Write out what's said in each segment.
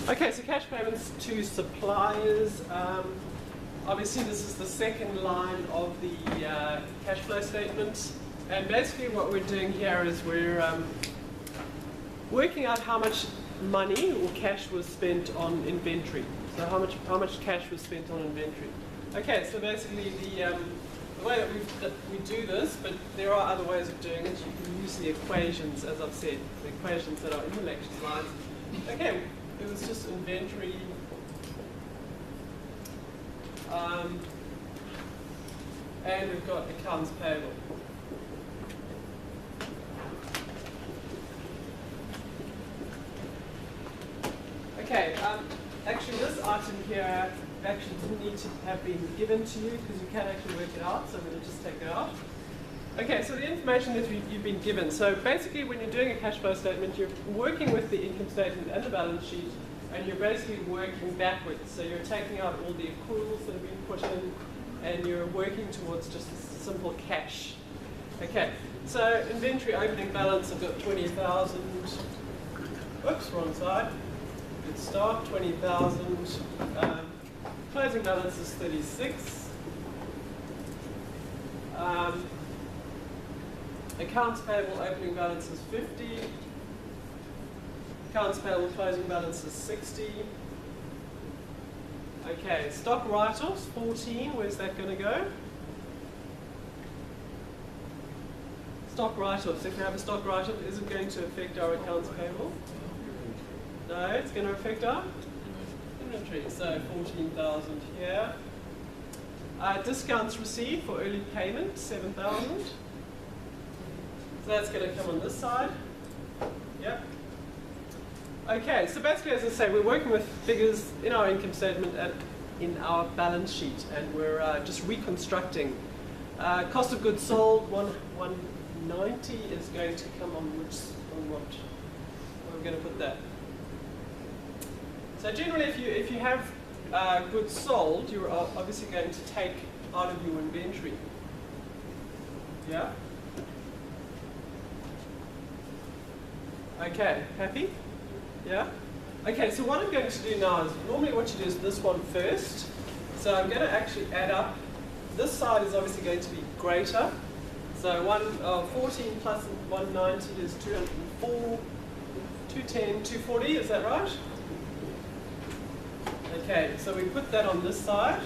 Okay, so cash payments to suppliers. Obviously, this is the second line of the cash flow statement. And basically what we're doing here is we're working out how much money or cash was spent on inventory. So how much cash was spent on inventory. Okay, so basically the way that we do this, but there are other ways of doing it. You can use the equations, as I've said, the equations that are in the lecture slides. Okay, it was just inventory. And we've got accounts payable. Okay, actually this item here actually didn't need to have been given to you because you can actually work it out, so I'm going to just take it out. Okay, so the information that you've been given. So basically when you're doing a cash flow statement, you're working with the income statement and the balance sheet, and you're basically working backwards. So you're taking out all the accruals that have been put in, and you're working towards just simple cash. Okay, so inventory opening balance, I've got 20,000. Whoops, wrong side. Good start, 20,000. Closing balance is 36. Accounts payable opening balance is 50. Accounts payable closing balance is 60. Okay, stock write-offs, 14. Where's that going to go? Stock write-offs. If you have a stock write-off, is it going to affect our accounts payable? No, it's going to affect our inventory. So 14,000 here. Discounts received for early payment, 7,000. So that's going to come on this side. Yep. Okay, so basically, as I say, we're working with figures in our income statement and in our balance sheet, and we're just reconstructing. Cost of goods sold, 190 is going to come on what? Where are we going to put that? So generally, if you have goods sold, you're obviously going to take out of your inventory. Yeah? Okay, happy? Yeah? Okay, so what I'm going to do now is, normally what you do is this one first. So I'm going to actually add up. This side is obviously going to be greater. So 14 plus 190 is 204, 210, 240, is that right? Okay, so we put that on this side.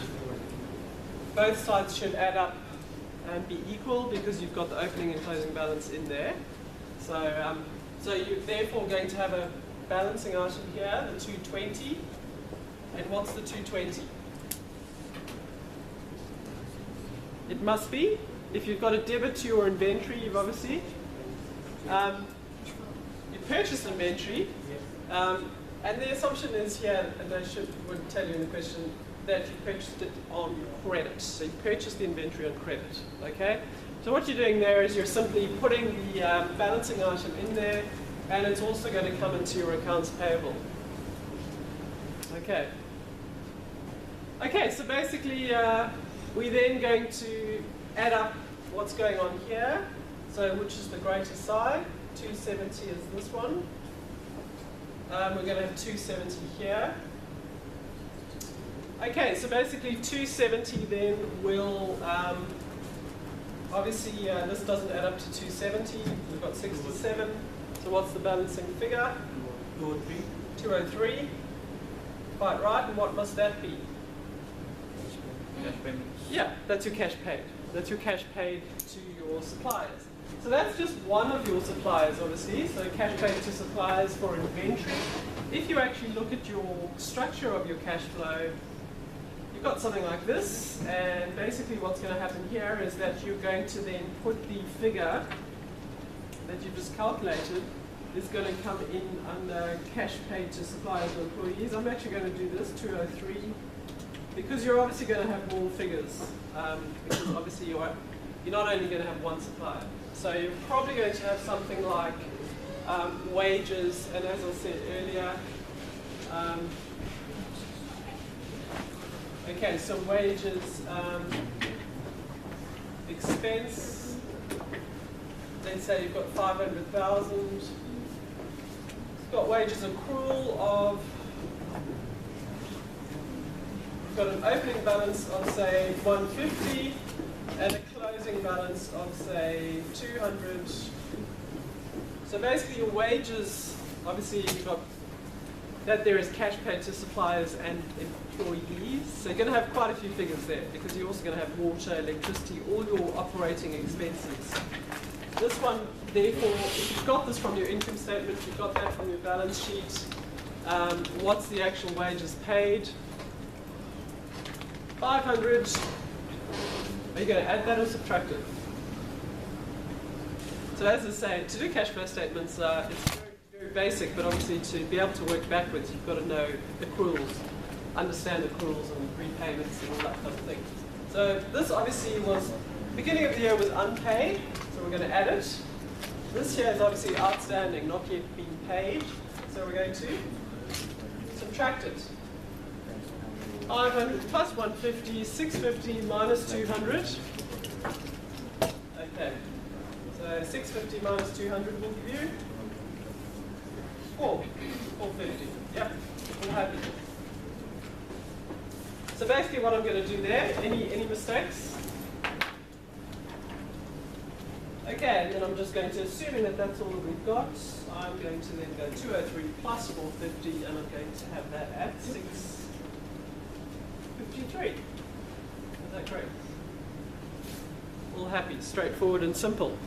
Both sides should add up and be equal because you've got the opening and closing balance in there. So you're therefore going to have a balancing item here, the 220. And what's the 220? It must be, if you've got a debit to your inventory, you've obviously, you purchased inventory, and the assumption is here, and I would tell you in the question, that you purchased it on credit. So you purchased the inventory on credit, okay? So what you're doing there is you're simply putting the balancing item in there, and it's also going to come into your accounts payable. Okay. Okay, so basically we're then going to add up what's going on here. So which is the greater side? 270 is this one. We're going to have 270 here. Okay, so basically 270 then will, obviously this doesn't add up to 270, we've got 67, so what's the balancing figure? 203. 203, quite right, and what must that be? Cash payments. Yeah, that's your cash paid. That's your cash paid to your suppliers. So that's just one of your suppliers, obviously, so cash paid to suppliers for inventory. If you actually look at your structure of your cash flow, you've got something like this, and basically what's going to happen here is that you're going to then put the figure that you've just calculated is going to come in under cash paid to suppliers or employees. I'm actually going to do this, 203, because you're obviously going to have more figures, because obviously you're not only going to have one supplier. So you're probably going to have something like wages, and as I said earlier, okay, so wages, expense, let's say you've got 500,000. You've got wages accrual of you've got an opening balance of say 150 and a closing balance of say 200. So basically your wages, obviously you've got that there is cash paid to suppliers and employees. So you're going to have quite a few figures there because you're also going to have water, electricity, all your operating expenses. This one, therefore, if you've got this from your income statement, you've got that from your balance sheet, what's the actual wages paid? 500. Are you going to add that or subtract it? So as I say, to do cash flow statements, it's very basic, but obviously to be able to work backwards, you've got to know accruals, understand accruals and repayments and all that kind of thing. So this obviously was, beginning of the year was unpaid, so we're going to add it. This here is obviously outstanding, not yet been paid, so we're going to subtract it. 500 plus 150, 650 minus 200. Okay, so 650 minus 200 will give you 450. Yep, all happy. So basically what I'm going to do there, any mistakes? Okay, and then I'm just going to, assuming that that's all that we've got, I'm going to then go 203 plus 450, and I'm going to have that at 653. Is that correct? All happy, straightforward and simple.